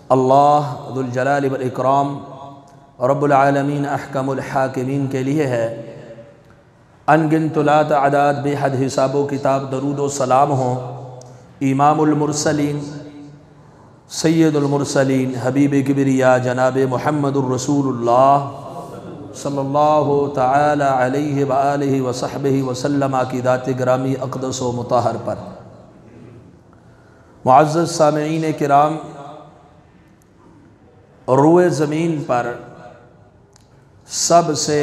अल्लाह ज़ुल जलाल वल इकराम रब्बुल आलमीन अहकमुल हाकिमीन के लिए है अनगिनत ला तादाद बेहद हिसाबो किताब दरूद व सलाम हो इमामुल मुरसलीन सैयदुल मुरसलीन हबीब किबरिया जनाब मुहम्मदुर रसूलुल्लाह सल्लल्लाहु तआला अलैहि व आलिहि व सहबिहि व सल्लम की दात ग्रामी अक़दस व मुताहर पर मुअज़्ज़ज़ सामिईन किराम, रुए ज़मीन पर सबसे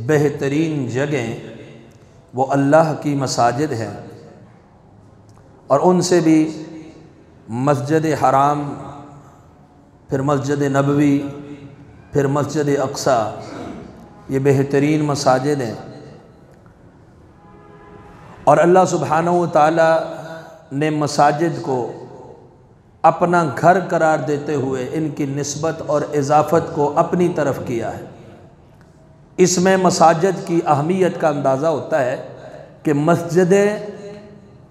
बेहतरीन जगह वो अल्लाह की मसाजिद है और उनसे भी मस्जिद हराम, फिर मस्जिद नबवी, फिर मस्जिद अक्सा, ये बेहतरीन मसाजिद हैं। और अल्लाह सुब्हानहू व तआला ने मसाजिद को अपना घर करार देते हुए इनकी निस्बत और इजाफ़त को अपनी तरफ किया है। इसमें मसाजिद की अहमियत का अंदाज़ा होता है कि मस्जिदें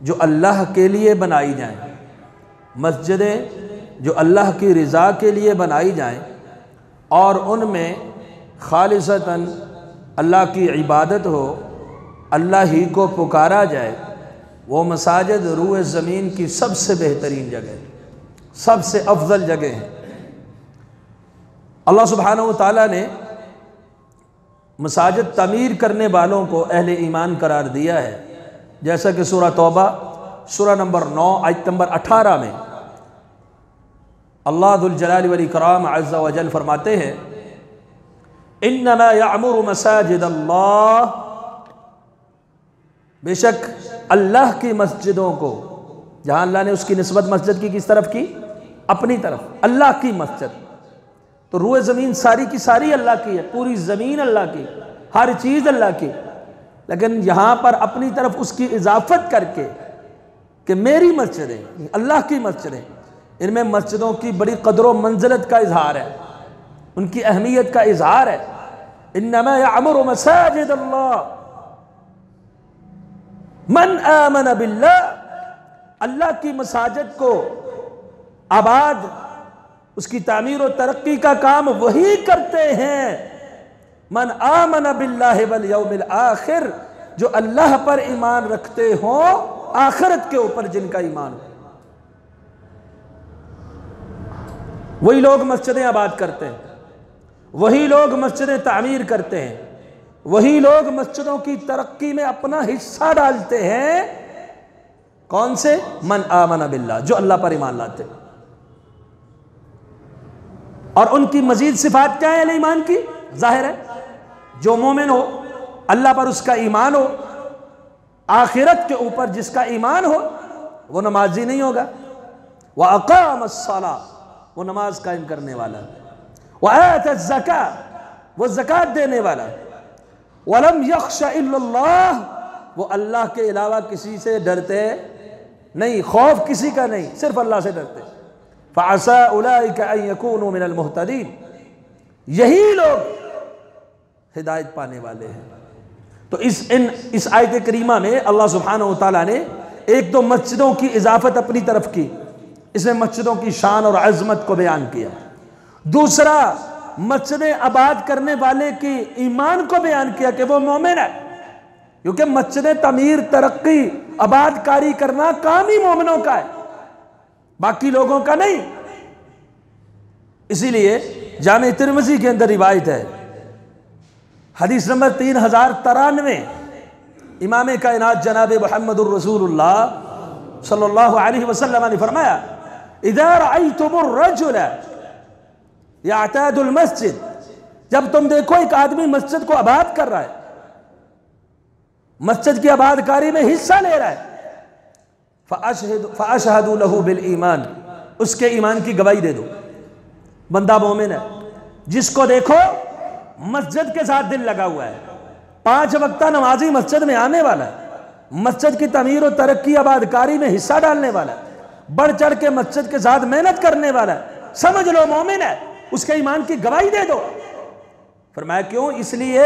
जो अल्लाह के लिए बनाई जाएं, मस्जिदें जो अल्लाह की रज़ा के लिए बनाई जाएं और उनमें खालिसतन अल्लाह की इबादत हो, अल्लाह ही को पुकारा जाए, वो मसाजिद रूए ज़मीन की सबसे बेहतरीन जगह है, सबसे अफजल जगह है। अल्लाह सुब्हानहू व तआला ने मसाजिद तमीर करने वालों को अहले ईमान करार दिया है, जैसा कि सूरह तौबा सूरह नंबर 9 आयत नंबर 18 में अल्लाह ज़ुल जलाल वल इकराम अज़्ज़ा व जल फरमाते हैं, इन्नमा यअमुरु मसाजिद अल्लाह, बेशक अल्लाह की मस्जिदों को, जहाँ अल्लाह ने उसकी निस्बत मस्जिद की किस तरफ की? अपनी तरफ, अल्लाह की मस्जिद। तो रूए ज़मीन सारी की सारी अल्लाह की है, पूरी ज़मीन अल्लाह की, हर चीज़ अल्लाह की, लेकिन यहाँ पर अपनी तरफ उसकी इजाफ़त करके कि मेरी मस्जिदें, अल्लाह की मस्जिदें, इनमें मस्जिदों की बड़ी क़द्र व मंज़िलत का इजहार है, उनकी अहमियत का इजहार है। इन्नमा यअमुरु मसाजिद अल्लाह मन आमन बिल्लाह, अल्लाह की मसाजिद को आबाद, उसकी तामीर और तरक्की का काम वही करते हैं मन आमन बिल्लाहि वल यौमिल आखिर, जो अल्लाह पर ईमान रखते हों, आखिरत के ऊपर जिनका ईमान हो, वही लोग मस्जिदें आबाद करते हैं, वही लोग मस्जिदें तामीर करते हैं, वही लोग मस्जिदों की तरक्की में अपना हिस्सा डालते हैं। कौन से? मन आमन बिल्लाह, जो अल्लाह पर ईमान लाते हैं। और उनकी मजीद सिफात क्या है अहले ईमान की? जाहिर है, जो मोमिन हो, अल्लाह पर उसका ईमान हो, आखिरत के ऊपर जिसका ईमान हो, वो नमाजी नहीं होगा। व अक़ामस्सलाह, वो नमाज कायम करने वाला, व आतज़्ज़का, वो ज़कात देने वाला, वलम यख्शा इल्लल्लाह, वो अल्लाह के अलावा किसी से डरते नहीं, खौफ किसी का नहीं, सिर्फ अल्लाह से डरते। फ़असा उलाइका अन यकूनु मिनल मुहतदीन, यही लोग हिदायत पाने वाले हैं। तो इस आयत करीमा में अल्लाह सुब्हानहू व तआला ने एक तो मस्जिदों की इजाफत अपनी तरफ की, इसमें मस्जिदों की शान और अज़मत को बयान किया। दूसरा, मस्जिदें आबाद करने वाले की ईमान को बयान किया कि वो मोमिन है, क्योंकि मस्जिदें तमीर, तरक्की, आबादकारी करना काम ही मोमिनों का है, बाकी लोगों का नहीं। इसीलिए जामे तिरमिज़ी के अंदर रिवायत है, हदीस नंबर 3093, इमाम कायनात जनाब मुहम्मदुर रसूलुल्लाह सल्लल्लाहु अलैहि वसल्लम ने फरमाया, इज़ा रअयतुमुर रजुल यअतादुल मस्जिद, जब तुम देखो एक आदमी मस्जिद को आबाद कर रहा है, मस्जिद की आबादकारी में हिस्सा ले रहा है, फ़अशहदु लहू बिल ईमान, उसके ईमान की गवाही दे दो, बंदा मोमिन है। जिसको देखो मस्जिद के साथ दिल लगा हुआ है, 5 वक्त नमाजी मस्जिद में आने वाला है, मस्जिद की तमीर और तरक्की आबादकारी में हिस्सा डालने वाला है, बढ़ चढ़ के मस्जिद के साथ मेहनत करने वाला है, समझ लो मोमिन है, उसके ईमान की गवाही दे दो। फरमाया क्यों? इसलिए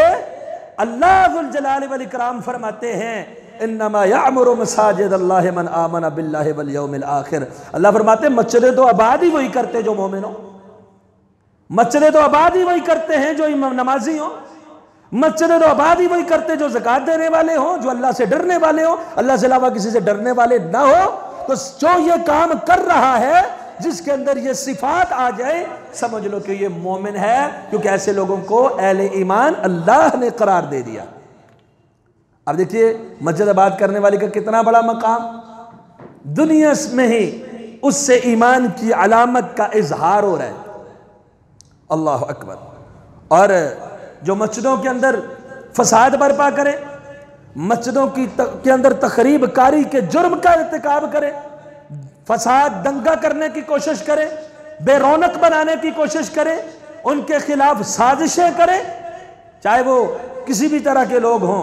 अल्लाह ज़ुल जलाल वल इकराम फरमाते हैं इन्नमा यामुरु मसाजिद अल्लाह मन आमन बिल्लाहि वल यौमिल आखिर। अल्लाह फरमाते मस्जिदें तो आबाद ही वही करते जो मोमिन हो, मस्जिदें तो आबाद ही वही करते हैं जो नमाजी हो, मस्जिदें तो आबाद ही वही करते जो ज़कात देने वाले हो, जो अल्लाह से डरने वाले हो, अल्लाह से अलावा किसी से डरने वाले ना हो। तो जो ये काम कर रहा है, जिसके अंदर ये सिफात आ जाए, समझ लो कि ये मोमिन है, क्योंकि ऐसे लोगों को अहले ईमान अल्लाह ने करार दे दिया। अब देखिए मस्जिद आबाद करने वाले का कितना बड़ा मकाम, दुनिया में ही उससे ईमान की अलामत का इजहार हो रहा है। अल्लाह अकबर। और जो मस्जिदों के अंदर फसाद बर्पा करे, मस्जिदों के अंदर तखरीब कारी के जुर्म का इर्तिकाब करे, फसाद दंगा करने की कोशिश करे, बेरौनक बनाने की कोशिश करे, उनके खिलाफ साजिशें करे, चाहे वो किसी भी तरह के लोग हों,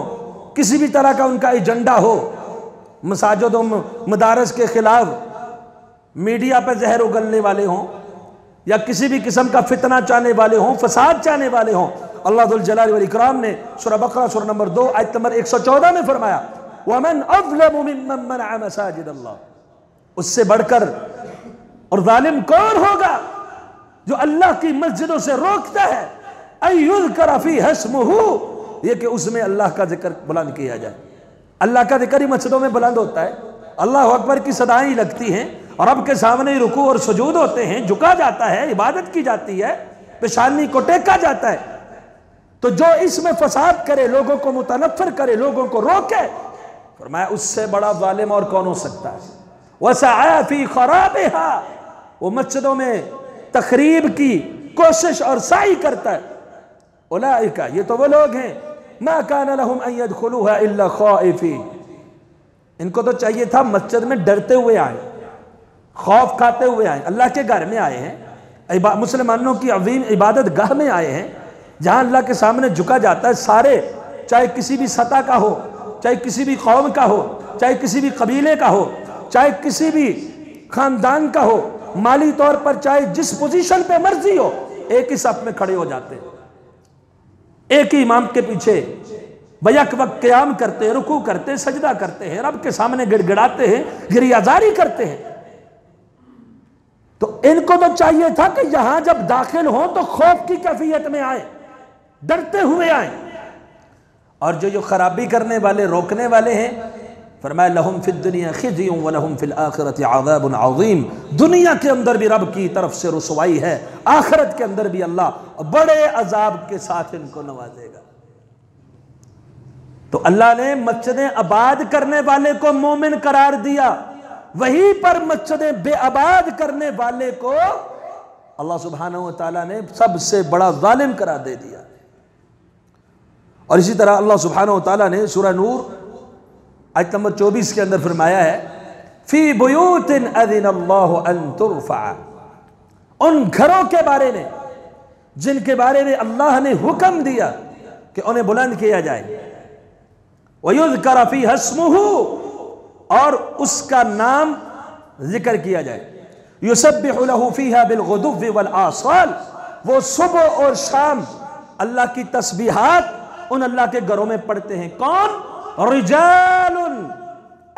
किसी भी तरह का उनका एजेंडा हो, मसाजिदों मदारस के खिलाफ मीडिया पर जहर उगलने वाले हों, या किसी भी किस्म का फितना चाहने वाले हों, फसाद चाहने वाले हों। अल्लाह दुल जलाल वल इकराम ने सूरह बकरा सूरह नंबर 2 आयत नंबर 114 में फरमाया, वमन अज़लमु मिम्मन मनअ मसाजिद अल्लाह, उससे बढ़कर और जालिम कौन होगा जो अल्लाह की मस्जिदों से रोकता है, अय्युज़करा फ़ीहा इस्मुहु, ये कि उसमें अल्लाह का जिक्र बुलंद किया जाए। अल्लाह का जिक्र ही मस्जिदों में बुलंद होता है, अल्लाह अकबर की सदाएं लगती हैं और रब के सामने ही रुकू और सुजूद होते हैं, झुका जाता है, इबादत की जाती है, पेशानी को टेका जाता है। तो जो इसमें फसाद करे, लोगों को मुतनफ़िर करे, लोगों को रोके, फरमाया उससे बड़ा जालिम और कौन हो सकता है। वसअ फ़ी ख़राबिहा, वो मस्जिदों में तखरीब की कोशिश और साई करता है। उलाइका, ये तो वो लोग हैं, मा कान लहुम अन यदखुलूहा इल्ला ख़ाइफ़ीन, इनको तो चाहिए था मस्जिद में डरते हुए आए, खौफ खाते हुए आए, अल्लाह के घर में आए हैं, मुसलमानों की अजीम इबादत गाह में आए हैं, जहां अल्लाह के सामने झुका जाता है। सारे, चाहे किसी भी सतह का हो, चाहे किसी भी कौम का हो, चाहे किसी भी कबीले का हो, चाहे किसी भी खानदान का हो, माली तौर पर चाहे जिस पोजीशन पे मर्जी हो, एक ही सफ में खड़े हो जाते हैं, एक ही इमाम के पीछे बैक वक्त क़याम करते हैं, रुकू करते हैं, सजदा करते हैं, रब के सामने गिड़गिड़ाते हैं, गिरियाजारी करते हैं। तो इनको तो चाहिए था कि यहां जब दाखिल हो तो खौफ की कैफियत में आए, डरते हुए आए। और जो खराबी करने वाले, रोकने वाले हैं, फरमाया लहुम फिद दुनिया खिज़्युन व लहुम फिल आखिरति अज़ाबुन अज़ीम, दुनिया के अंदर भी रब की तरफ से रुसवाई है, आखिरत के अंदर भी अल्लाह बड़े अजाब के साथ इनको नवाजेगा। तो अल्लाह ने मस्जिदें आबाद करने वाले को मोमिन करार दिया, वहीं पर मस्जिदें बेआबाद करने वाले को अल्लाह सुब्हानहू व तआला ने सबसे बड़ा जालिम करार दे दिया। और इसी तरह अल्लाह सुब्हानहू व तआला ने सूरह नूर आयत नंबर 24 के अंदर फरमाया है, फी बुयूतिन अज़िनल्लाहु अन तुरफ़अ, उन घरों के बारे में जिनके बारे में अल्लाह ने हुक्म दिया कि उन्हें बुलंद किया जाए, वयुज़कर फ़ीहा इस्मुहु, और उसका नाम जिक्र किया जाए, युसब्बिहु लहू फ़ीहा बिलग़ुदुव्वि वल आसाल, वो सुबह और शाम अल्लाह की तस्बीहात उन अल्लाह के घरों में पढ़ते हैं। कौन? रिजालुन,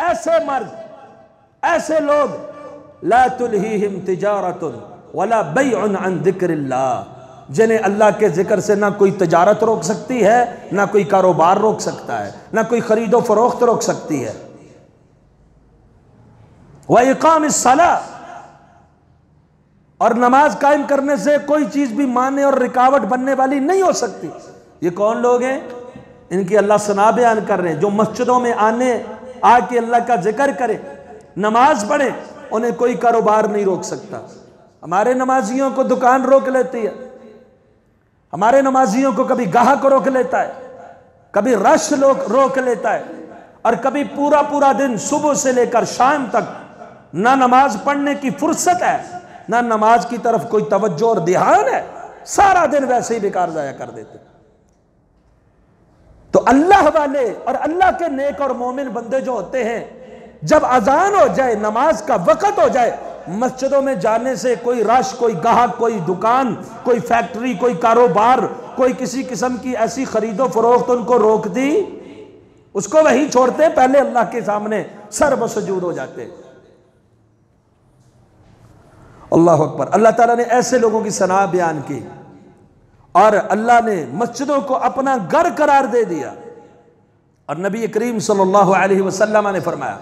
ऐसे मर्द, ऐसे लोग, ला तुल्हीहिम तिजारतुन वला बैउन अन ज़िक्रिल्लाह, जिन्हें अल्लाह के जिक्र से ना कोई तिजारत रोक सकती है, ना कोई कारोबार रोक सकता है, ना कोई खरीदो फरोख्त रोक सकती है। व इक़ामिस सलाह, और नमाज कायम करने से कोई चीज भी माने और रुकावट बनने वाली नहीं हो सकती। ये कौन लोग हैं? इनकी अल्लाह सना बयान कर रहे हैं, जो मस्जिदों में आके अल्लाह का जिक्र करे, नमाज पढ़े, उन्हें कोई कारोबार नहीं रोक सकता। हमारे नमाजियों को दुकान रोक लेती है, हमारे नमाजियों को कभी गाहक रोक लेता है, कभी रश रोक लेता है, और कभी पूरा पूरा दिन सुबह से लेकर शाम तक ना नमाज पढ़ने की फुर्सत है, ना नमाज की तरफ कोई तवज्जो और ध्यान है, सारा दिन वैसे ही बेकार जाया कर देते। तो अल्लाह वाले और अल्लाह के नेक और मोमिन बंदे जो होते हैं, जब अजान हो जाए, नमाज का वक़्त हो जाए, मस्जिदों में जाने से कोई रश, कोई गाहक, कोई दुकान, कोई फैक्ट्री, कोई कारोबार, कोई किसी किस्म की ऐसी खरीदो फरोख्त उनको रोकती उसको वही छोड़ते, पहले अल्लाह के सामने सर बसजूद हो जाते। अल्लाह अकबर। अल्लाह ताला ने ऐसे लोगों की सना बयान की और अल्लाह ने मस्जिदों को अपना घर करार दे दिया। और नबी करीम सल्लल्लाहु अलैहि वसल्लम ने फरमाया,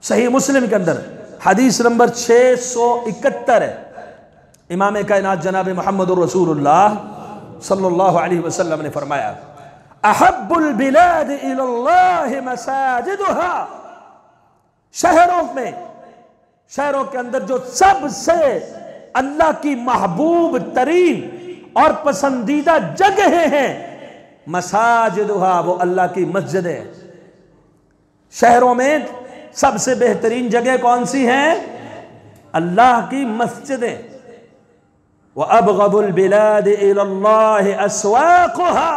सही मुस्लिम के अंदर हदीस नंबर 671 है, इमाम कायनात जनाब मोहम्मद रसूलुल्लाह सल्लल्लाहु अलैहि वसल्लम ने फरमाया, अहब्बुल बिलाद इलल्लाह मसाजिदुहा, शहरों के अंदर जो सबसे अल्लाह की महबूब तरीन और पसंदीदा जगह हैं, मसाजिदुहा, वो अल्लाह की मस्जिदें। शहरों में सबसे बेहतरीन जगह कौन सी है? अल्लाह की मस्जिदें। व अबगदुल बिलाद इलल्लाह अस्वाक़ुहा,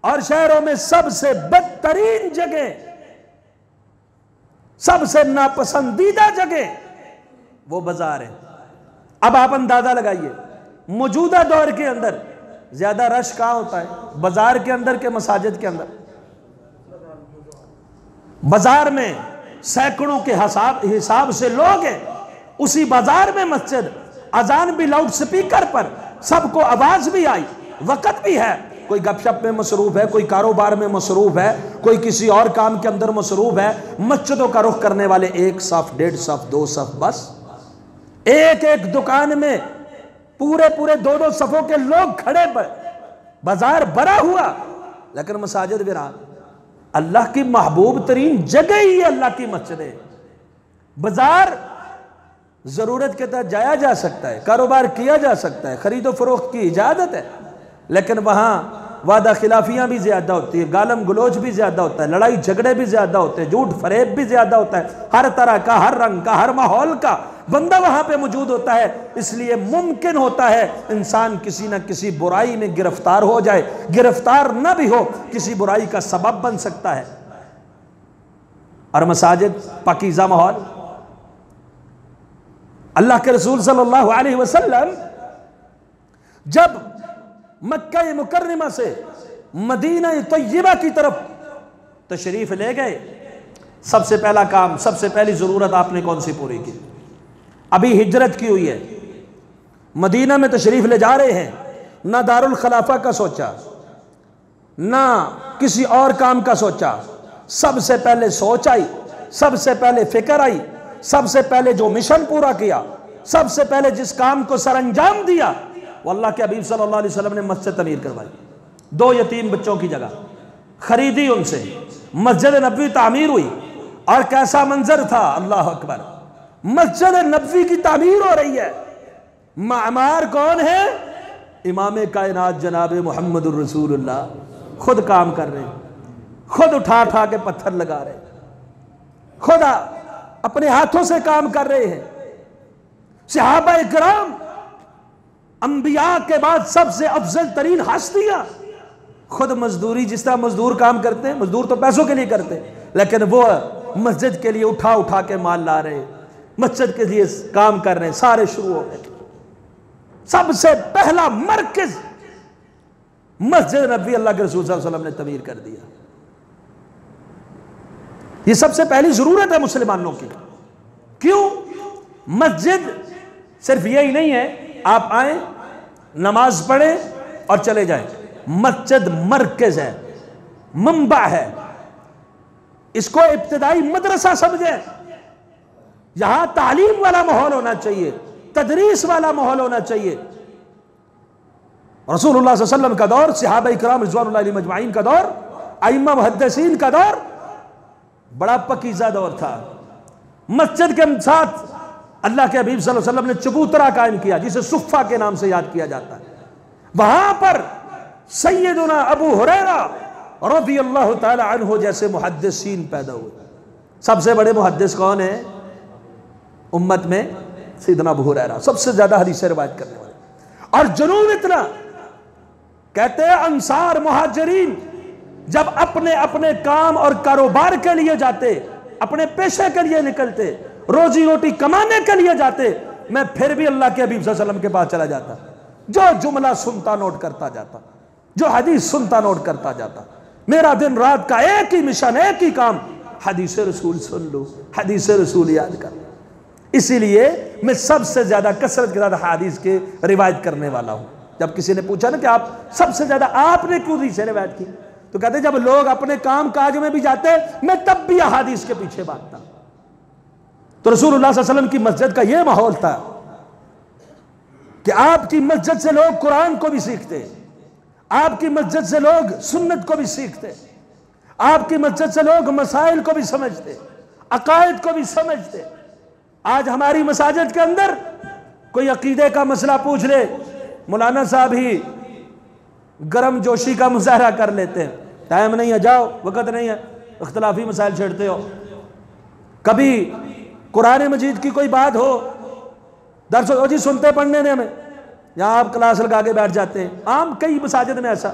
और शहरों में सबसे बदतरीन जगह, सबसे नापसंदीदा जगह वो बाजार है। अब आप अंदाजा लगाइए, मौजूदा दौर के अंदर ज्यादा रश कहां होता है? बाजार के अंदर के मसाजिद के अंदर? बाजार में सैकड़ों के हिसाब से लोग हैं, उसी बाजार में मस्जिद, अजान भी लाउड स्पीकर पर, सबको आवाज भी आई, वक्त भी है, कोई गपशप में मसरूफ है, कोई कारोबार में मसरूफ है, कोई किसी और काम के अंदर मसरूफ है। मस्जिदों का रुख करने वाले एक सफ, 1.5 सफ, 2 सफ, बस एक एक दुकान में पूरे 2 सफों के लोग खड़े पर, बाजार भरा हुआ, लेकिन मसाजिद वीरान। अल्लाह की महबूब तरीन जगह ही है अल्लाह की मस्जिद है। बाजार जरूरत के तहत जाया जा सकता है, कारोबार किया जा सकता है, खरीदो फरोख्त की इजाजत है, लेकिन वहां वादा खिलाफियां भी ज्यादा होती है, गालम गलोच भी ज्यादा होता है, लड़ाई झगड़े भी ज्यादा होते हैं, झूठ फरेब भी ज्यादा होता है, हर तरह का, हर रंग का, हर माहौल का बंदा वहां पे मौजूद होता है। इसलिए मुमकिन होता है इंसान किसी न किसी बुराई में गिरफ्तार हो जाए, गिरफ्तार न भी हो, किसी बुराई का सबब बन सकता है। और मसाजिद पाकीज़ा माहौल। अल्लाह के रसूल सल्लल्लाहु अलैहि वसल्लम जब मक्का मुकर्रमा से मदीना तय्यबा की तरफ तशरीफ ले गए, सबसे पहला काम, सबसे पहली जरूरत आपने कौन सी पूरी की? अभी हिजरत की हुई है, मदीना में तशरीफ ले जा रहे हैं, ना दारुल खलाफा का सोचा, ना किसी और काम का सोचा, सबसे पहले सोच आई, सबसे पहले फिक्र आई, सबसे पहले जो मिशन पूरा किया, सबसे पहले जिस काम को सरअंजाम दिया, वो अल्लाह के हबीब सल्लल्लाहु अलैहि वसल्लम ने मस्जिद तमीर करवाई। 2 यतीम बच्चों की जगह खरीदी, उनसे मस्जिद नबवी तामीर हुई। और कैसा मंजर था, अल्लाह अकबर, मस्जिद नबवी की तामीर हो रही है। मामार कौन है? इमाम कायनात जनाब मोहम्मद रसूलुल्लाह खुद काम कर रहे हैं, खुद उठा के पत्थर लगा रहे, खुद अपने हाथों से काम कर रहे हैं। सहाबा इकराम अंबिया के बाद सबसे अफजल तरीन हस्तियां, खुद मजदूरी, जिस तरह मजदूर काम करते हैं, मजदूर तो पैसों के लिए करते हैं, लेकिन वो मस्जिद के लिए उठा के माल ला रहे, मस्जिद के लिए काम कर रहे हैं। सारे शुरू हो गए। सबसे पहला मरकज मस्जिद नबी अल्लाह के रसूल सल्लल्लाहु अलैहि वसल्लम ने तमीर कर दिया। ये सबसे पहली जरूरत है मुसलमानों की। क्यों? मस्जिद सिर्फ यही नहीं है आप आए, नमाज पढ़े और चले जाएं। मस्जिद मरकज है, मंबा है। इसको इब्तिदाई मदरसा समझे। यहां तालीम वाला माहौल होना चाहिए, तदरीस वाला माहौल होना चाहिए। रसूलुल्लाह सल्लल्लाहु अलैहि वसल्लम का दौर, सहाबा इकराम रिज़वानुल्लाहि अलैहिम अजमाइन का दौर, अइम्मा मुहद्दिसीन का दौर बड़ा पकीज़ा दौर था। मस्जिद के साथ अल्लाह के हबीब सल्लल्लाहु अलैहि वसल्लम ने चबूतरा कायम किया, जिसे सुफ़ा के नाम से याद किया जाता है। वहां पर सैयदुना अबू हुरैरा रज़ियल्लाहु ताला अन्हु जैसे मुहद्दिसीन पैदा हुए। सबसे बड़े मुहद्दिस कौन है उम्मत में? सैयदना अबू हुरैरा, सबसे ज्यादा हदीसें रिवायत करने वाले। और जुनून इतना, कहते हैं अंसार मुहाजिरीन जब अपने अपने काम और कारोबार के लिए जाते, अपने पेशे के लिए निकलते, रोजी रोटी कमाने के लिए जाते, मैं फिर भी अल्लाह के हबीब सल्लल्लाहु अलैहि वसल्लम के पास चला जाता, जो जुमला सुनता नोट करता जाता, जो हदीस सुनता नोट करता जाता। मेरा दिन रात का एक ही मिशन, एक ही काम, हदीस रसूल सुन लो, हदीस रसूल याद कर। इसीलिए मैं सबसे ज्यादा कसरत के साथ हदीस के रिवायत करने वाला हूं। जब किसी ने पूछा ना कि आप सबसे ज्यादा आपने क्यों हदीस से रिवायत की, तो कहते जब लोग अपने काम काज में भी जाते मैं तब भी हदीस के पीछे भागता। तो रसूलुल्लाह सल्लल्लाहु अलैहि वसल्लम की मस्जिद का यह माहौल था कि आपकी मस्जिद से लोग कुरान को भी सीखते, आपकी मस्जिद से लोग सुन्नत को भी सीखते, आपकी मस्जिद से लोग मसाइल को भी समझते, अकायद को भी समझते। आज हमारी मसाजिद के अंदर कोई अकीदे का मसला पूछ ले, मौलाना साहब ही गर्म जोशी का मुजाहरा कर लेते हैं, टाइम नहीं है, जाओ, वक़्त नहीं है, इख्तिलाफी मसाइल छेड़ते हो। कभी कुरान मजीद की कोई बात हो, दर्स हो जी सुनते पढ़ने ने हमें, यहाँ आप क्लास लगा के बैठ जाते हैं, आम कई मसाजिद में ऐसा,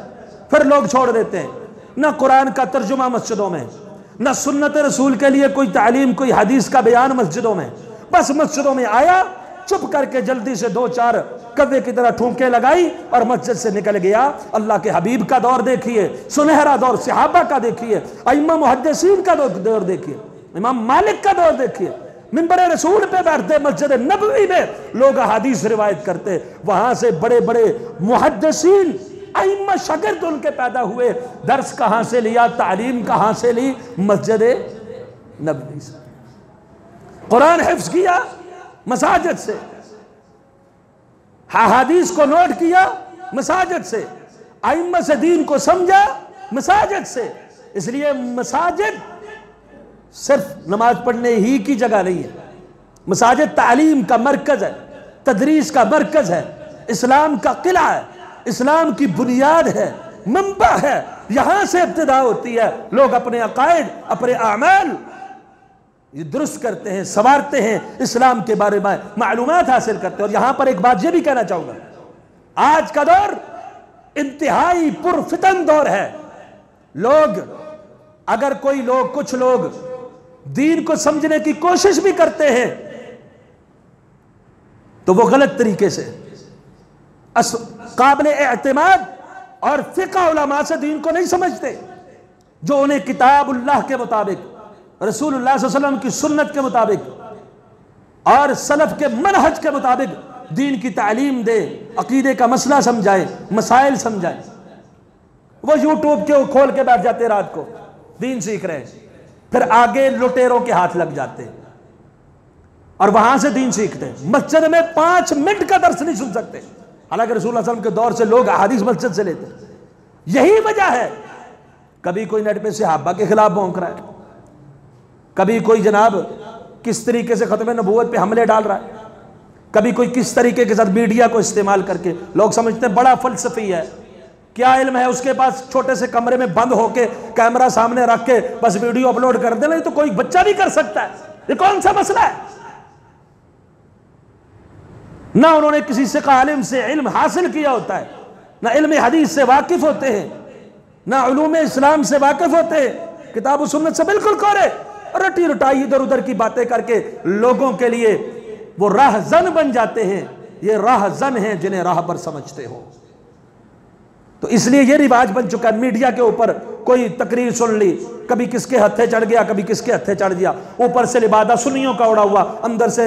फिर लोग छोड़ देते हैं। ना कुरान का तर्जुमा मस्जिदों में, ना सुन्नत रसूल के लिए कोई तालीम, कोई हदीस का बयान मस्जिदों में। बस मस्जिदों में आया, चुप करके जल्दी से 2-4 कव्वे की तरह ठूंके लगाई और मस्जिद से निकल गया। अल्लाह के हबीब का दौर देखिए, सुनहरा दौर सहाबा का देखिए, अइम्मा मुहद्दिसीन का दौर देखिए, इमाम मालिक का दौर देखिए। मिंबर रसूल पे बैठते, मस्जिद नबवी में लोग हदीस रिवायत करते, वहां से बड़े बड़े मुहद्दिसीन अइम्मा शागिर्द उनके पैदा हुए। दर्स कहां से लिया, तालीम कहां से ली? मस्जिद नबवी से। कुरान हिफ्ज किया मसाजिद से, हदीस को नोट किया मसाजिद से, अइम्मा से दीन को समझा मसाजिद से। इसलिए मसाजिद सिर्फ नमाज पढ़ने ही की जगह नहीं है, मसाजिद तालीम का मरकज है, तदरीस का मरकज है, इस्लाम का किला है, इस्लाम की बुनियाद है, मंबा है। यहां से इब्तिदा होती है। लोग अपने अकायद, अपने आमाल ये दुरुस्त करते हैं, संवारते हैं, इस्लाम के बारे में मालूमात हासिल करते हैं। और यहां पर एक बात यह भी कहना चाहूंगा, आज का दौर इंतहाई पुरफितन दौर है। लोग, अगर कोई लोग, कुछ लोग दीन को समझने की कोशिश भी करते हैं तो वो गलत तरीके से काबिल एतमाद और फिक़ह उलमा से दीन को नहीं समझते, जो उन्हें किताबुल्लाह के मुताबिक, रसूलुल्लाह सल्लल्लाहु अलैहि वसल्लम की सुन्नत के मुताबिक और सलफ के मनहज के मुताबिक दीन की तालीम दे, अकीदे का मसला समझाए, मसाइल समझाए। वो यूट्यूब के खोल के बैठ जाते, रात को दीन सीख रहे हैं, फिर आगे लुटेरों के हाथ लग जाते हैं और वहां से दीन सीखते हैं। मस्जिद में 5 मिनट का दर्स नहीं सुन सकते, हालांकि रसूल सल्लल्लाहु अलैहि वसल्लम के दौर से लोग हदीस मस्जिद से लेते हैं। यही वजह है, कभी कोई नेट पे सहाबा के खिलाफ भौंक रहा है, कभी कोई जनाब किस तरीके से खत्म नबूवत पे हमले डाल रहा है, कभी कोई किस तरीके के साथ मीडिया को इस्तेमाल करके, लोग समझते हैं बड़ा फलसफी है, क्या इल्म है उसके पास, छोटे से कमरे में बंद होके कैमरा सामने रख के बस वीडियो अपलोड कर देना, तो कोई बच्चा भी कर सकता है। ये कौन सा मसला है? ना उन्होंने किसी से आलिम से इल्म हासिल किया होता है, ना इल्म हदीस से वाकिफ होते हैं, ना उलूम इस्लाम से वाकिफ होते हैं, किताब सुन्नत से बिल्कुल कोरे, रटी रटाई इधर उधर की बातें करके लोगों के लिए वो राहजन बन जाते हैं। ये राहजन हैं जिन्हें राहबर समझते हो। तो इसलिए ये रिवाज बन चुका है, मीडिया के ऊपर कोई तकरीर सुन ली, कभी किसके हत्थे चढ़ गया, कभी किसके हत्थे चढ़ गया, ऊपर से लिबादा सुन्नियों का उड़ा हुआ, अंदर से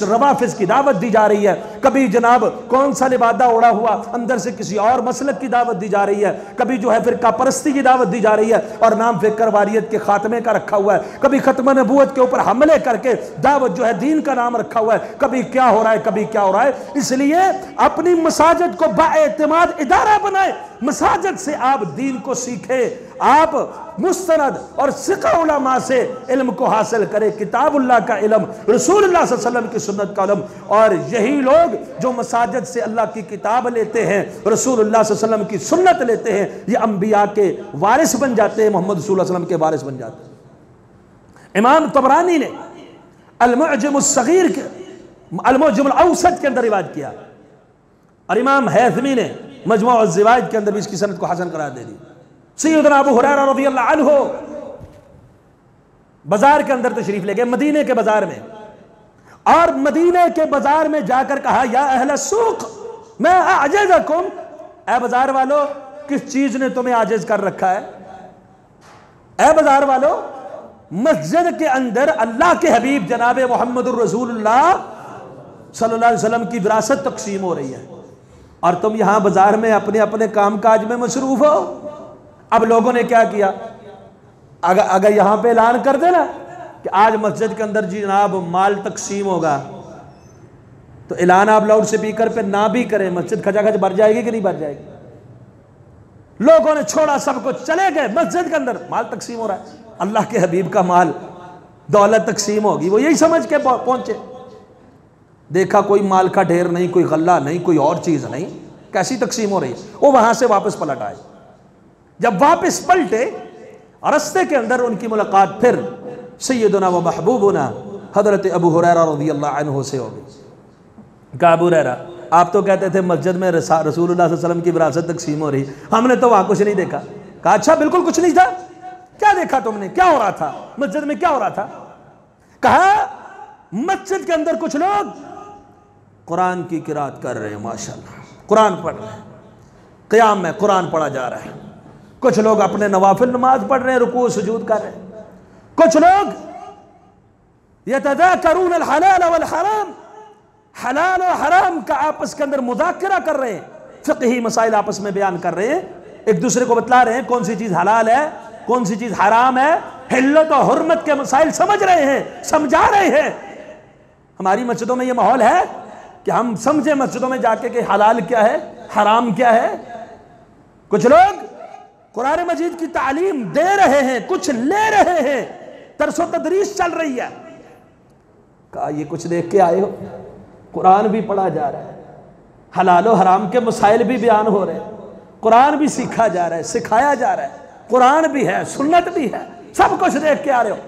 रवाफिज की दावत दी जा रही है, कभी जनाब कौन सा लिबादा उड़ा हुआ, अंदर से किसी और मसलक की दावत दी जा रही है, कभी जो है फिरका परस्ती की दावत दी जा रही है और नाम फिक्र वारियत के खात्मे का रखा हुआ है, कभी खत्म नबूवत के ऊपर हमले करके दावत जो है दीन का नाम रखा हुआ है, कभी क्या हो रहा है, कभी क्या हो रहा है। इसलिए अपनी मसाजिद को बाएतमाद इदारा बनाए, मसाजिद से आप दीन को सीखे, आप मुस्तनद और सिक़ह उलमा से इल्म को हासिल करें, किताबुल्लाह का इल्म, रसूलुल्लाह सल्लल्लाहु अलैहि वसल्लम की सुन्नत का इल्म। और यही लोग जो मसाजिद से अल्लाह की किताब लेते हैं, रसूलुल्लाह सल्लल्लाहु अलैहि वसल्लम की सुन्नत लेते हैं, ये अंबिया के वारिस बन जाते हैं, मोहम्मद सल्लल्लाहु अलैहि वसल्लम के वारिस बन जाते हैं। इमाम तबरानी ने अल-मुअज्जम अस-सगीर के, अल-मुअज्जम अल-औसत के अंदर रिवायत किया और इमाम हैथमी ने मजमू अज़-ज़वाइद के अंदर भी इसकी सनद को हसन करार दे दी। सैयदना अबू हुरैरा रज़ियल्लाहु अन्हु बाजार के अंदर तशरीफ ले गए, मदीने के बाजार में, और मदीने के बाजार में जाकर कहा, या अहले सूक मैं अअजज़कुम, ऐ बाजार वालों किस चीज ने तुम्हें आजिज कर रखा है? ऐ बाजार वालों, मस्जिद के अंदर अल्लाह के हबीब जनाब मोहम्मद रसूलुल्लाह सल्लल्लाहु अलैहि वसल्लम की विरासत तकसीम हो रही है और तुम यहां बाजार में अपने अपने कामकाज में मसरूफ हो। अब लोगों ने क्या किया, अगर यहां पे ऐलान कर देना कि आज मस्जिद के अंदर जनाब माल तकसीम होगा, तो ऐलान आप लाउड स्पीकर पे ना भी करें, मस्जिद खचाखच भर जाएगी कि नहीं भर जाएगी। लोगों ने छोड़ा सब कुछ, चले गए मस्जिद के अंदर, माल तकसीम हो रहा है, अल्लाह के हबीब का माल, दौलत तकसीम होगी, वो यही समझ के पहुंचे। देखा कोई माल का ढेर नहीं, कोई गल्ला नहीं, कोई और चीज नहीं, कैसी तकसीम हो रही है। वो वहां से वापस पलट आए। जब वापस पलटे, रास्ते के अंदर उनकी मुलाकात फिर सैयदना व महबूबना हजरत अबू हुरैरा रज़ियल्लाहु अन्हु से हो गई। कहा अबू हुरैरा, आप तो कहते थे मस्जिद में रसूलुल्लाह सल्लल्लाहु अलैहि वसल्लम की विरासत तकसीम हो रही, हमने तो वहां कुछ नहीं देखा। कहा अच्छा, बिल्कुल कुछ नहीं था? क्या देखा तुमने, क्या हो रहा था मस्जिद में, क्या हो रहा था? कहा मस्जिद के अंदर कुछ लोग कुरान की किरात कर रहे हैं, माशाल्लाह, कुरान पढ़ रहे हैं, क़याम में कुरान पढ़ा जा रहा है। कुछ लोग अपने नवाफिल नमाज पढ़ रहे हैं, रुकू सुजूद कर रहे हैं। कुछ लोग यतज़ाकरून अल हलाल वल हराम, हलाल और हराम का आपस के अंदर मुज़ाकरा कर रहे हैं, फ़िक़ही मसाइल आपस में बयान कर रहे हैं, एक दूसरे को बतला रहे हैं कौन सी चीज़ हलाल है, कौन सी चीज़ हराम है, हिल्लत और हुर्मत के मसाइल समझ रहे हैं, समझा रहे हैं। हमारी मस्जिदों में ये माहौल है कि हम समझे मस्जिदों में जाके कि हलाल क्या है, हराम क्या है। कुछ लोग कुरान मजीद की तालीम दे रहे हैं, कुछ ले रहे हैं, तरसो तदरीस चल रही है। कहा ये कुछ देख के आए हो, कुरान भी पढ़ा जा रहा है, हलाल और हराम के मसाइल भी बयान हो रहे हैं, कुरान भी सीखा जा रहा है, सिखाया जा रहा है, कुरान भी है, सुन्नत भी है, सब कुछ देख के आ रहे हो।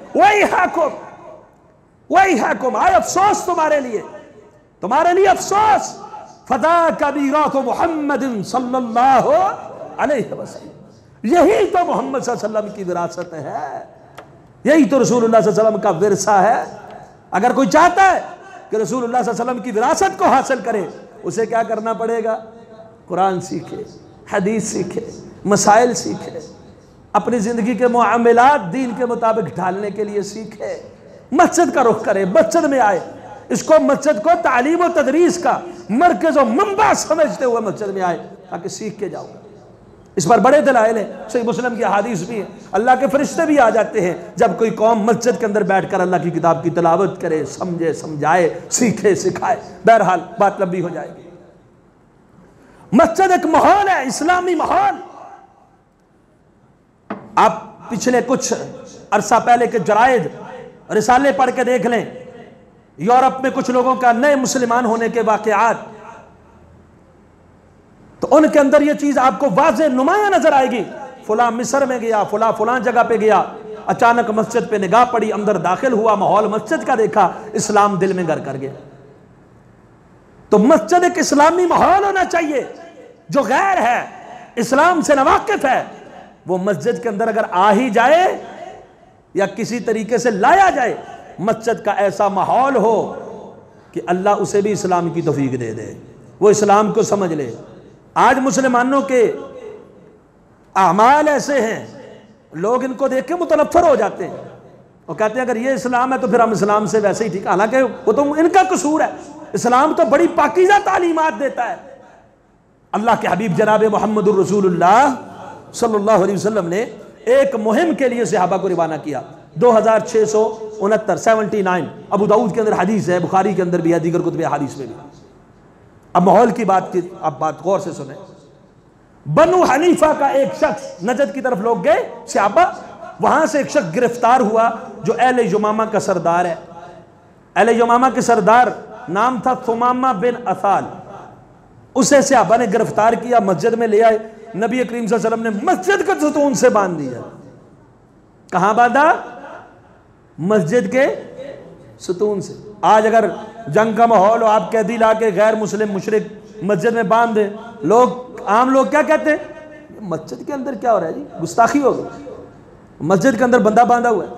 वही हकुम, आए अफसोस तुम्हारे लिए अफसोस। फदा कबीरात मुहम्मदिन सल्लल्लाहु अलैहि वसल्लम, यही तो मोहम्मद सल्लल्लाहु अलैहि वसल्लम की विरासत है, यही तो रसूलुल्लाह सल्लल्लाहु अलैहि वसल्लम का विरसा है। अगर कोई चाहता है कि रसूलुल्लाह सल्लल्लाहु अलैहि वसल्लम की विरासत को हासिल करे, उसे क्या करना पड़ेगा? कुरान सीखे, हदीस सीखे, मसाइल सीखे, अपनी जिंदगी के मुआमलात दीन के मुताबिक ढालने के लिए सीखे, मस्जिद का रुख करे, मस्जिद में आए, इसको मस्जिद को तालीम और तदरीस का मरकज़ और मंबा समझते हुए मस्जिद में आए ताकि सीख के जाओ। इस पर बड़े दलाइल हैं, सही मुस्लिम की हदीस भी है, अल्लाह के फरिश्ते भी आ जाते हैं जब कोई कौम मस्जिद के अंदर बैठकर अल्लाह की किताब की तिलावत करे, समझे, समझाए, सीखे, सिखाए। बहरहाल बात लंबी हो जाएगी। मस्जिद एक माहौल है, इस्लामी माहौल। आप पिछले कुछ अरसा पहले के जराइद रिसाले पढ़ के देख लें, यूरोप में कुछ लोगों का नए मुसलमान होने के वाकयात, तो उनके अंदर यह चीज आपको वाज़े नुमाया नजर आएगी। फुला मिस्र में गया, फुला जगह पे गया, अचानक मस्जिद पे निगाह पड़ी, अंदर दाखिल हुआ, माहौल मस्जिद का देखा, इस्लाम दिल में घर कर गया। तो मस्जिद एक इस्लामी माहौल होना चाहिए। जो गैर है, इस्लाम से नावाकिफ है, वो मस्जिद के अंदर अगर आ ही जाए या किसी तरीके से लाया जाए, मस्जिद का ऐसा माहौल हो कि अल्लाह उसे भी इस्लाम की तौफीक दे दे, वो इस्लाम को समझ ले। आज मुसलमानों के अमाल ऐसे हैं, लोग इनको देख के मुतनफ्फर हो जाते हैं और कहते हैं अगर ये इस्लाम है तो फिर हम इस्लाम से वैसे ही ठीक। हालांकि वो तो इनका कसूर है, इस्लाम तो बड़ी पाकीज़ा तालीमात देता है। अल्लाह के हबीब जनाब मोहम्मद रसूलुल्लाह सल्लल्लाहु अलैहि वसल्लम ने एक मुहिम के लिए सहाबा को रवाना किया। 2669 अबू दाऊद के अंदर हदीस है, बुखारी के अंदर भी है, दीगर कुतुब हदीस में भी। अब माहौल की बात की, अब बात गौर से सुने। बनु हनीफा का एक शख्स, नजद की तरफ लोग गए सहाबा, वहां से एक शख्स गिरफ्तार हुआ जो अहले यमामा का सरदार है। अहले यमामा के सरदार नाम था सुमामा बिन असाल। उसे सहाबा ने गिरफ्तार किया, मस्जिद में ले आए। नबी करीम सल्लल्लाहु अलैहि वसल्लम ने मस्जिद के सतून से बांध दिया। कहां बांधा? मस्जिद के सतून से। आज अगर जंग का माहौल हो, आप कैदी ला के गैर मुस्लिम मुशरिक मस्जिद में बांध दे, लोग, आम लोग क्या कहते हैं? मस्जिद के अंदर क्या हो रहा है जी, गुस्ताखी हो गई, मस्जिद के अंदर बंदा बांधा हुआ है।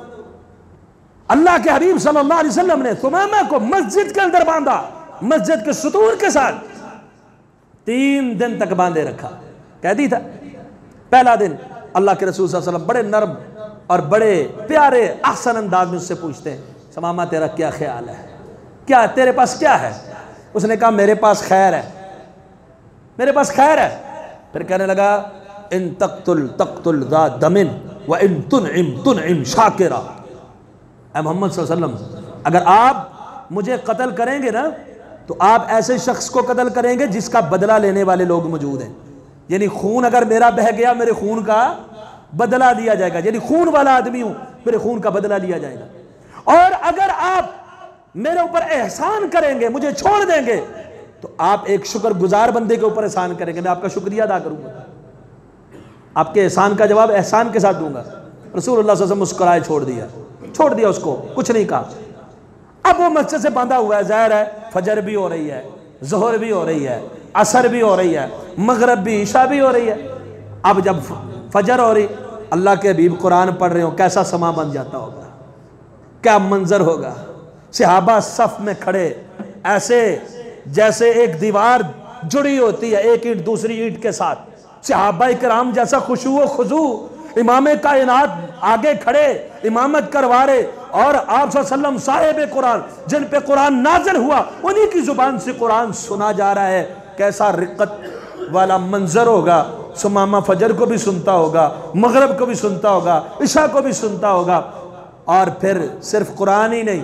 अल्लाह के हबीब सल्लल्लाहु अलैहि वसल्लम ने सुमामा को मस्जिद के अंदर बांधा, मस्जिद के सतून के साथ 3 दिन तक बांधे रखा, कैदी था। पहला दिन अल्लाह के रसूल सल्लल्लाहु अलैहि वसल्लम बड़े नरम और बड़े प्यारे आसान अंदाज में उससे पूछते हैं, समामा तेरा क्या ख्याल है, क्या तेरे पास क्या है? उसने कहा मेरे पास खैर है, मेरे पास खैर है। फिर कहने लगा इन तख्तुल तख्तुल ज़ा दमिन व इन तुनइम शाकिरा। ऐ मोहम्मद सल्लल्लाहु अलैहि वसल्लम, अगर आप मुझे कत्ल करेंगे ना तो आप ऐसे शख्स को कत्ल करेंगे जिसका बदला लेने वाले लोग मौजूद हैं। यानी खून अगर मेरा बह गया, मेरे खून का बदला लिया जाएगा, यानी खून वाला आदमी हूं, मेरे खून का बदला लिया जाएगा। और अगर आप मेरे ऊपर एहसान करेंगे, मुझे छोड़ देंगे, तो आप एक शुक्रगुजार बंदे के ऊपर एहसान करेंगे, मैं आपका शुक्रिया अदा करूंगा, आपके एहसान का जवाब एहसान के साथ दूंगा। रसूलुल्लाह सल्लल्लाहु अलैहि वसल्लम मुस्कुराए, छोड़ दिया उसको, कुछ नहीं कहा। अब वो मस्जिद से बांधा हुआ है, ज़ाहिर है फजर भी हो रही है, ज़ोहर भी हो रही है, असर भी हो रही है, मगरब भी, इशा भी हो रही है। अब जब फजर हो रही, अल्लाह के हबीब कुरान पढ़ रहे हो, कैसा समा बन जाता होगा, क्या मंजर होगा। सहाबा सफ में खड़े, ऐसे जैसे एक दीवार जुड़ी होती है एक ईंट दूसरी ईंट के साथ। सहाबा किराम जैसा खुशू व खुजू, इमाम कायनात आगे खड़े इमामत करवा रहे, और आप सल्लम साहिब कुरान, जिन पे कुरान नाज़िल हुआ, उन्हीं की जुबान से कुरान सुना जा रहा है। कैसा रिक्कत वाला मंजर होगा। सुमामा फजर को भी सुनता होगा, मगरब को भी सुनता होगा, इशा को भी सुनता होगा। और फिर सिर्फ कुरान ही नहीं,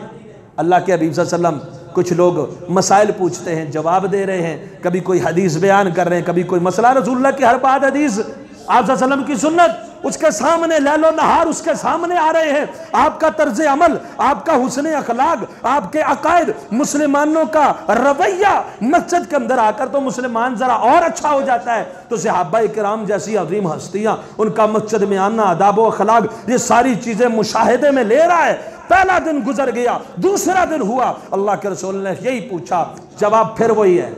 अल्लाह के हबीब सल्लल्लाहु अलैहि वसल्लम, कुछ लोग मसाइल पूछते हैं, जवाब दे रहे हैं, कभी कोई हदीस बयान कर रहे हैं, कभी कोई मसला, रसूलुल्लाह की हर बात हदीस, आप सल्लम की सुन्नत उसके सामने, लैलो नहार उसके सामने आ रहे हैं। आपका तर्ज अमल, आपका हुस्न अखलाक, आपके अकायद, मुसलमानों का रवैया मस्जिद के अंदर आकर तो मुसलमान जरा और अच्छा हो जाता है। तो सहाबा किराम जैसी अजीम हस्तियां, उनका मस्जिद में आना, अदाब व अखलाक, ये सारी चीजें मुशाहिदे में ले रहा है। पहला दिन गुजर गया, दूसरा दिन हुआ, अल्लाह के रसूल ने यही पूछा, जवाब फिर वही है।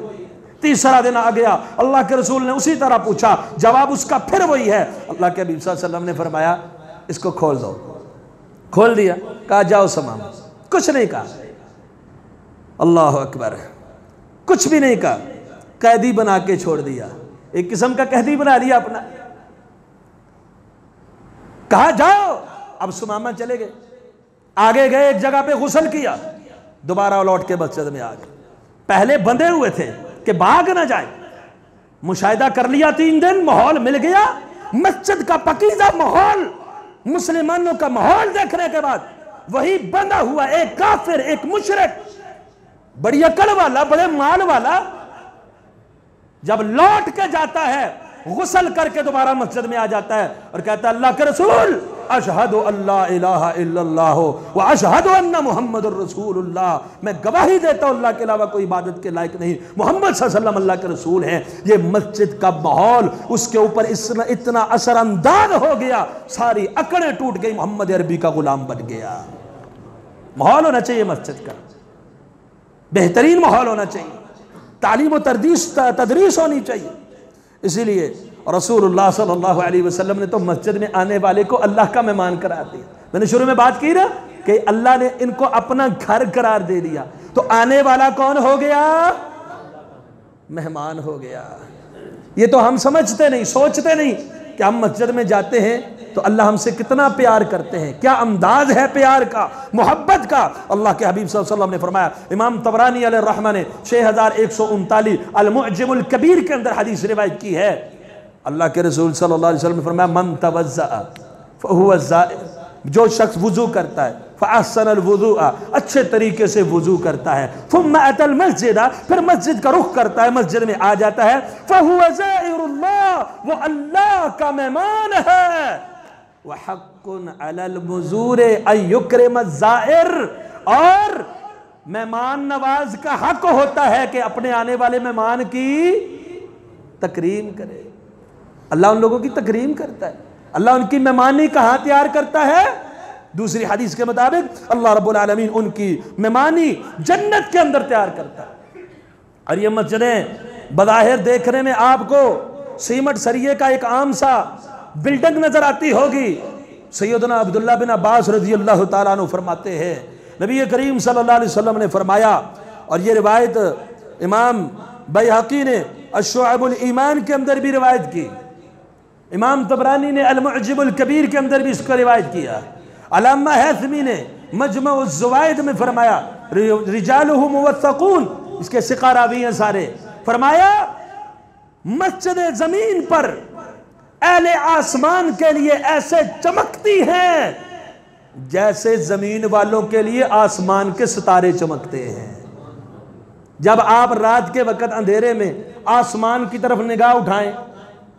तीसरा दिन आ गया, अल्लाह के रसूल ने उसी तरह पूछा, जवाब उसका फिर वही है। अल्लाह के हबीब सल्लल्लाहु अलैहि वसल्लम ने फरमाया इसको खोल दो। खोल दिया, कहा जाओ समाम, कुछ नहीं कहा, अल्लाह अकबर, कुछ भी नहीं कहा, कैदी बना के छोड़ दिया, एक किस्म का कैदी बना लिया अपना। कहा जाओ, अब सुमामा चले गए, आगे गए, एक जगह पे गुस्ल किया, दोबारा लौट के मस्जिद में आ गए। पहले बंधे हुए थे कि भाग ना जाए, मुशाहिदा कर लिया, 3 दिन माहौल मिल गया, मस्जिद का पकीज़ा माहौल, मुसलमानों का माहौल देखने के बाद वही बंधा हुआ एक काफिर, एक मुशरिक, बड़ी अकल वाला, बड़े माल वाला, जब लौट के जाता है, गुस्ल करके दोबारा मस्जिद में आ जाता है और कहता है अल्लाह के रसूल, अशहदु अल्ला इलाहा इल्लल्लाह व अशहदु अन्ना मुहम्मदुर रसूलुल्लाह, मैं गवाही देता हूं अल्लाह के अलावा कोई इबादत के लायक नहीं, मोहम्मद सल्लल्लाहु अलैहि वसल्लम अल्लाह के रसूल हैं। ये मस्जिद का माहौल उसके ऊपर इतना असरअंदाज हो गया, सारी अकड़ें टूट गई, मोहम्मद अरबी का गुलाम बन गया। माहौल होना चाहिए मस्जिद का, बेहतरीन माहौल होना चाहिए, तालीम व तदरीस होनी चाहिए। इसीलिए रसूलुल्लाह सल्लल्लाहु अलैहि वसल्लम ने तो मस्जिद में आने वाले को अल्लाह का मेहमान करार दिया। मैंने शुरू में बात की ना कि अल्लाह ने इनको अपना घर करार दे दिया, तो आने वाला कौन हो गया? मेहमान हो गया। ये तो हम समझते नहीं, सोचते नहीं कि हम मस्जिद में जाते हैं तो अल्लाह हमसे कितना प्यार करते हैं, क्या अंदाज है प्यार का, मोहब्बत का। अल्लाह के हबीब सल्लल्लाहु अलैहि वसल्लम ने फरमाया, इमाम तबरानी अलैहिर्रहमा ने 6139 अल-मुअज्जमुल कबीर के अंदर हदीस रिवायत की है। अल्लाह के रसूल सल्लल्लाहु अलैहि वसल्लम ने फरमाया, मन तवज़्ज़अ फहुव ज़ाइर, जो शख्स वुजू करता है, फ़अहसनल वुज़ूअ, अच्छे तरीके से वुजू करता है, थुम्मा अतल मस्जिद, फिर मस्जिद का रुख करता है, मस्जिद में आ जाता है, फहुव ज़ाइरुल्लाह, वो अल्लाह का मेहमान है। व हक़्क़ुन अलल मुज़ूर अन युक्रिम ज़ाइर, और मेहमान नवाज का हक होता है कि अपने आने वाले मेहमान की तकरीम करे। अल्लाह उन लोगों की तकरीम करता है, अल्लाह उनकी मेहमानी कहाँ तैयार करता है? दूसरी हदीस के मुताबिक अल्लाह रब्बुल आलमीन उनकी मेहमानी जन्नत के अंदर तैयार करता है। और ये मस्जिदें बज़ाहिर देखने में आपको सीमेंट सरिये का एक आम सा बिल्डिंग नजर आती होगी। सैयदना अब्दुल्लाह बिन अब्बास रज़ियल्लाहु ताला अन्हु फरमाते हैं, नबी करीम सल्लल्लाहु अलैहि वसल्लम ने फरमाया, और ये रिवायत इमाम बैहक़ी ने अश्शुअबुल ईमान के अंदर भी रिवायत की, इमाम तबरानी ने अल-मुअज्जमुल कबीर के अंदर भी इसको रिवायत किया। अल्लामा हैथमी ने मजमुउज़ ज़वाइद में फरमाया रिजालुहु मुवत्तक़ून, इसके सिक़ा रावी हैं सारे। फरमाया मस्जिद ज़मीन पर अहले आसमान के लिए ऐसे चमकती हैं जैसे ज़मीन वालों के लिए आसमान के सितारे चमकते हैं। जब आप रात के वक़्त अंधेरे में आसमान की तरफ निगाह उठाएं,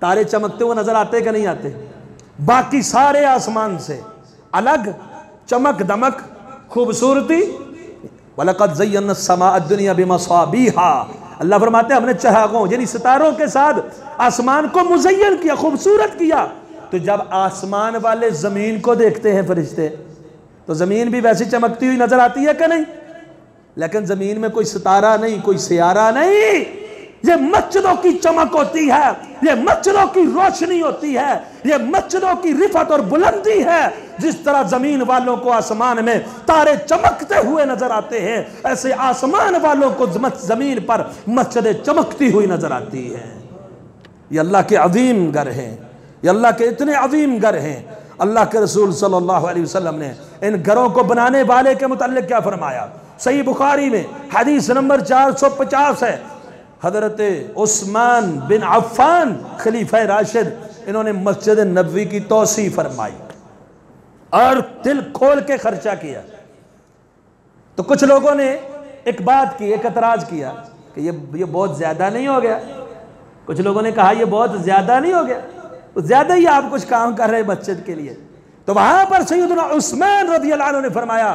तारे चमकते हुए नजर आते कि नहीं आते? बाकी सारे आसमान से अलग चमक दमक खूबसूरती। वलक़द ज़य्यना अस्समाअ अद-दुनिया बिमसाबीहा, अल्लाह फरमाते हैं हमने चरागों यानी सितारों के साथ आसमान को मुज़य्यन किया, खूबसूरत किया। तो जब आसमान वाले ज़मीन को देखते हैं फरिश्ते, तो ज़मीन भी वैसी चमकती हुई नजर आती है कि नहीं? लेकिन ज़मीन में कोई सितारा नहीं, कोई सियारा नहीं। ये मस्जिदों की चमक होती है, ये मस्जिदों की रोशनी होती है, ये मस्जिदों की रिफत और बुलंदी है। जिस तरह जमीन वालों को आसमान में तारे चमकते हुए नजर आते हैं, ऐसे आसमान वालों को जमीन पर मस्जिदें चमकती हुई नजर आती है। ये अल्लाह के अजीम घर हैं, ये अल्लाह के इतने अजीम घर हैं। अल्लाह के रसूल सल्लल्लाहु अलैहि वसल्लम ने इन घरों को बनाने वाले के मुताल्लिक क्या फरमाया? सही बुखारी में हदीस नंबर 450 है। हजरत उस्मान बिन अफ़्फ़ान खलीफा राशिद, इन्होंने मस्जिद नबवी की तोसी फरमाई और दिल खोल के खर्चा किया। तो कुछ लोगों ने एक बात की, एक एतराज किया कि ये बहुत ज्यादा नहीं हो गया? कुछ लोगों ने कहा ये बहुत ज्यादा नहीं हो गया? तो ज्यादा ही आप कुछ काम कर रहे हैं मस्जिद के लिए। तो वहां पर सैयदना उस्मान रज़ियल्लाहु अन्हु ने फरमाया,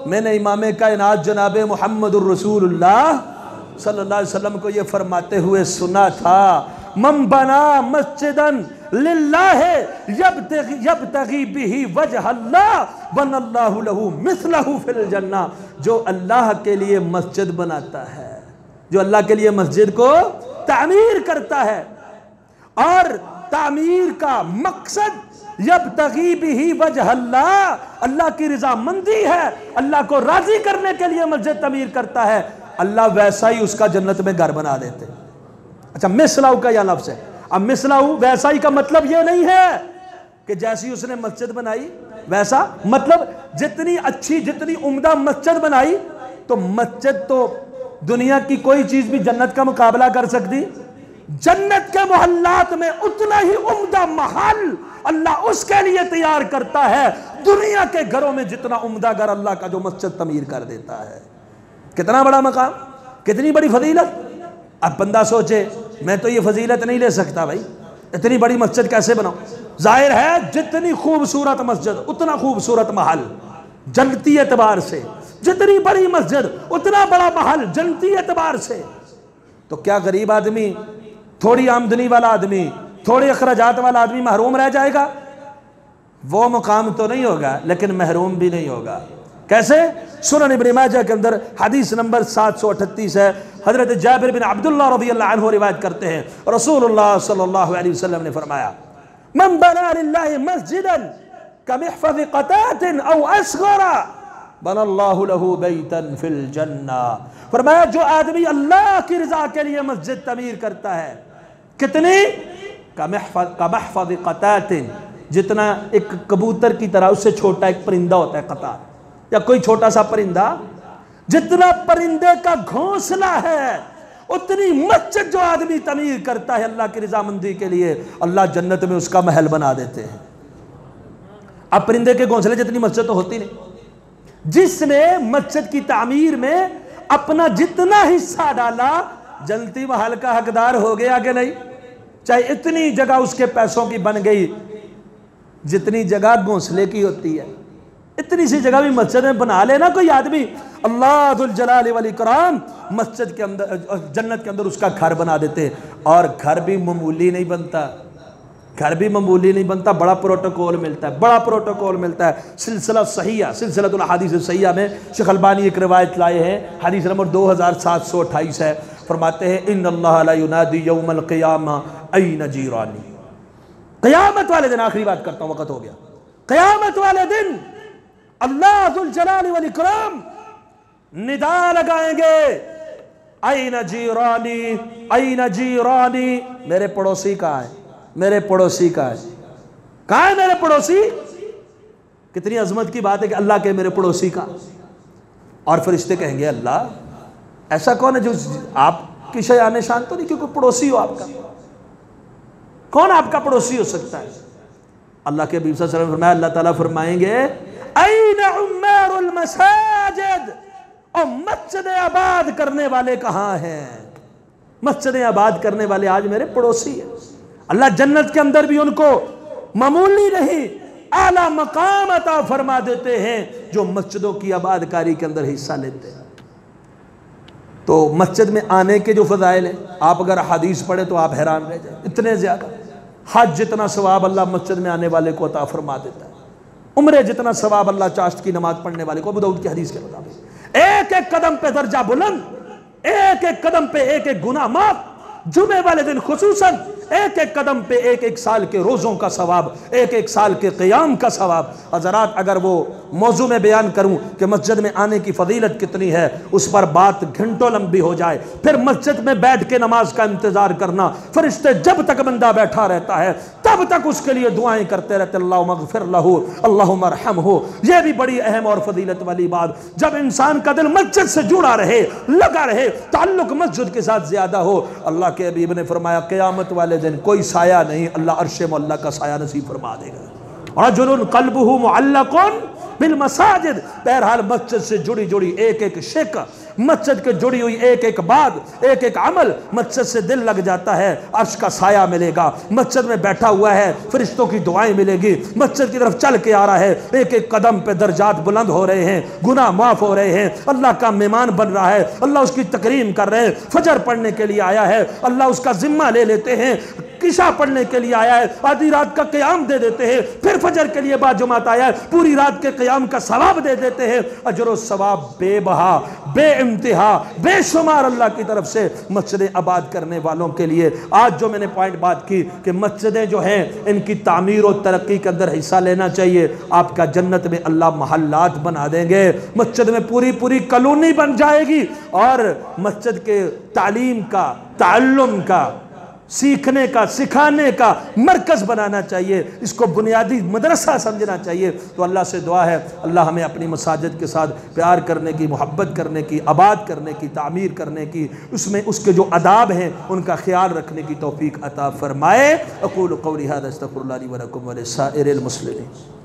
मैंने इमाम कायनात जनाब मुहम्मदुर रसूलुल्लाह सल्लल्लाहु अलैहि वसल्लम को ये फरमाते हुए सुना था, मन बना मस्जिदन लिल्लाहि यब्तगी बिही वजहल्लाह बनल्लाहु लहू मिस्लहू फिल जन्नह। जो अल्लाह के लिए मस्जिद बनाता है, जो अल्लाह के लिए मस्जिद को तामीर करता है और तामीर का मकसद यब्तगी बिही वजहल्लाह, अल्लाह की रज़ामंदी है, अल्लाह को राजी करने के लिए मस्जिद तामीर करता है, अल्लाह वैसा ही उसका जन्नत में घर बना देते। अच्छा, मिसलाऊ का यह लफ्ज़ है। अब मिसलाऊ वैसा ही का मतलब यह नहीं है कि जैसी उसने मस्जिद बनाई वैसा, मतलब जितनी अच्छी जितनी उम्दा मस्जिद बनाई, तो मस्जिद तो दुनिया की कोई चीज भी जन्नत का मुकाबला कर सकती? जन्नत के मोहल्लात में उतना ही उम्दा महल अल्लाह उसके लिए तैयार करता है दुनिया के घरों में जितना उम्दा घर अल्लाह का जो मस्जिद तमीर कर देता है। कितना बड़ा मकाम, कितनी बड़ी फजीलत। अब बंदा सोचे मैं तो ये फजीलत नहीं ले सकता भाई, इतनी बड़ी मस्जिद कैसे बनाऊं? जाहिर है जितनी खूबसूरत मस्जिद उतना खूबसूरत महल, जन्नती एतबार से। जितनी बड़ी मस्जिद उतना बड़ा महल, जन्नती एतबार से। तो क्या गरीब आदमी, थोड़ी आमदनी वाला आदमी, थोड़े अखराजात वाला आदमी महरूम रह जाएगा? वो मुकाम तो नहीं होगा, लेकिन महरूम भी नहीं होगा। कैसे? सुनन इब्न माजा के अंदर हदीस नंबर 738 है। हजरत जाबिर बिन अब्दुल्लाह रज़ियल्लाहु अन्हु रिवायत करते हैं, रसूलुल्लाह सल्लल्लाहु अलैहि वसल्लम ने फरमाया, मन बना लिल्लाहि मस्जिदन कमिहफ़ज़ क़तातिन औ असग़रा बनल्लाहु लहू बैतन फिल जन्नह। फरमाया जो आदमी अल्लाह की रज़ा के लिए मस्जिद तमीर करता है, कितनी? कमिहफ़ज़ क़तातिन, जितना एक कबूतर की तरह उससे छोटा एक परिंदा होता है, कतार या कोई छोटा सा परिंदा, जितना परिंदे का घोंसला है उतनी मस्जिद जो आदमी तमीर करता है अल्लाह की रज़ामंदी के लिए, अल्लाह जन्नत में उसका महल बना देते हैं। अब परिंदे के घोंसले जितनी मस्जिद तो होती नहीं। जिसने मस्जिद की तामीर में अपना जितना हिस्सा डाला, जन्नती महल का हकदार हो गया कि नहीं? चाहे इतनी जगह उसके पैसों की बन गई जितनी जगह घोंसले की होती है, इतनी सी जगह भी मस्जिद में बना लेना कोई आदमी, अल्लाह दुल जलाल वल इकराम मस्जिद के अंदर, जन्नत के अंदर उसका घर बना देते। और घर भी मामूली नहीं बनता, घर भी मामूली नहीं बनता, बड़ा प्रोटोकॉल मिलता है, बड़ा प्रोटोकॉल मिलता है। सिलसिला सहीहा, सिलसिलतुल अहादीस सहीहा में शेख अलबानी एक रिवायत लाए हैं, हदीस नंबर 2728 है। फरमाते हैं इन्नल्लाह ला युनादी यौमल क़ियामा ऐन जीरानी। क़यामत वाले दिन, आखिरी बात करता हूँ, वक़्त हो गया। क़यामत वाले दिन अल्लाह जुल जलाल वल इकराम निदा लगाएंगे, ऐन जीरानी, ऐन जीरानी, मेरे पड़ोसी कहाँ है, मेरे पड़ोसी का है। कहाँ है मेरे पड़ोसी? कितनी अजमत की बात है कि अल्लाह के मेरे पड़ोसी का। और फरिश्ते कहेंगे अल्लाह ऐसा कौन है जो आपकी शयान शान तो नहीं, क्योंकि पड़ोसी हो आपका, कौन आपका पड़ोसी हो सकता है? अल्लाह के हबीब सल्लल्लाहु अलैहि वसल्लम फरमाया, अल्लाह ताला फरमाएंगे ऐना उम्मारुल मसाजिद, और मस्जिद आबाद करने वाले कहाँ हैं? मस्जिद आबाद करने वाले आज मेरे पड़ोसी हैं। अल्लाह जन्नत के अंदर भी उनको मामूली नहीं आला मकाम अता फरमा देते हैं जो मस्जिदों की आबादकारी के अंदर हिस्सा लेते हैं। तो मस्जिद में आने के जो फजाइल हैं, आप अगर हदीस पढ़े तो आप हैरान रह जाए, इतने ज्यादा। हज जितना सवाब अल्लाह मस्जिद में आने वाले को अता फरमा देता है, उम्रे जितना सवाब अल्लाह चाश्त की नमाज पढ़ने वाले को, अबू दाऊद की हदीस के मुताबिक। एक एक कदम पे दर्जा बुलंद, एक एक कदम पे एक एक गुनाह माफ, जुमे वाले दिन खुसूसन एक एक कदम पे एक एक साल के रोज़ों का सवाब, एक एक साल के क़याम का सवाब। हज़रात अगर वो मौजू में बयान करूं कि मस्जिद में आने की फजीलत कितनी है, उस पर बात घंटों लंबी हो जाए। फिर मस्जिद में बैठ के नमाज का इंतज़ार करना, फरिश्ते जब तक बंदा बैठा रहता है तब तक उसके लिए दुआएं करते रहते, अल्लाहुम्मा अग़फ़िर लहू, अल्लाहुम्मा अर्हमहू। यह भी बड़ी अहम और फजीलत वाली बात, जब इंसान का दिल मस्जिद से जुड़ा रहे, लगा रहे, ताल्लुक मस्जिद के साथ ज़्यादा हो। अल्लाह के हबीब ने फरमाया क़यामत वाले दिन कोई साया नहीं, अल्लाह अर्शे मौला का साया नसीब फरमा देगा। रजुलुन क़ल्बुहु मुअल्लक़ुन बिल मसाजिद, बहरहाल मस्जिद से जुड़ी जुड़ी एक एक शिक, मस्जिद के जुड़ी हुई एक एक बात, एक एक अमल, मस्जिद से दिल लग जाता है, अर्श का साया मिलेगा। मस्जिद में बैठा हुआ है, फरिश्तों की दुआएं मिलेगी। मस्जिद की तरफ चल के आ रहा है, एक एक कदम पे दर्जात बुलंद हो रहे हैं, गुनाह माफ हो रहे हैं, अल्लाह का मेहमान बन रहा है, अल्लाह उसकी तकरीम कर रहे हैं। फजर पढ़ने के लिए आया है, अल्लाह उसका जिम्मा ले लेते हैं। किशा पढ़ने के लिए आया है, आधी रात का क़याम दे देते हैं। फिर फजर के लिए बाजुमात आया है, पूरी रात के क़याम का सवाब दे देते हैं। अजर सवाब बेबहा, बेइंतिहा, बेशुमार अल्लाह की तरफ से मस्जिदें आबाद करने वालों के लिए। आज जो मैंने पॉइंट बात की कि मस्जिदें जो हैं इनकी तामीर और तरक्की के अंदर हिस्सा लेना चाहिए। आपका जन्नत में अल्लाह महल्लात बना देंगे, मस्जिद में पूरी पूरी कॉलोनी बन जाएगी। और मस्जिद के तालीम का, ताल्लुम का, सीखने का, सिखाने का मरकज बनाना चाहिए, इसको बुनियादी मदरसा समझना चाहिए। तो अल्लाह से दुआ है अल्लाह हमें अपनी मसाजिद के साथ प्यार करने की, मोहब्बत करने की, आबाद करने की, तामीर करने की, उसमें उसके जो अदाब हैं उनका ख्याल रखने की तौफीक अता फरमाए। अक़ूलु क़ौली हाज़ा अस्तग़फ़िरुल्लाह ली व लकुम व लिसाइरिल मुस्लिमीन।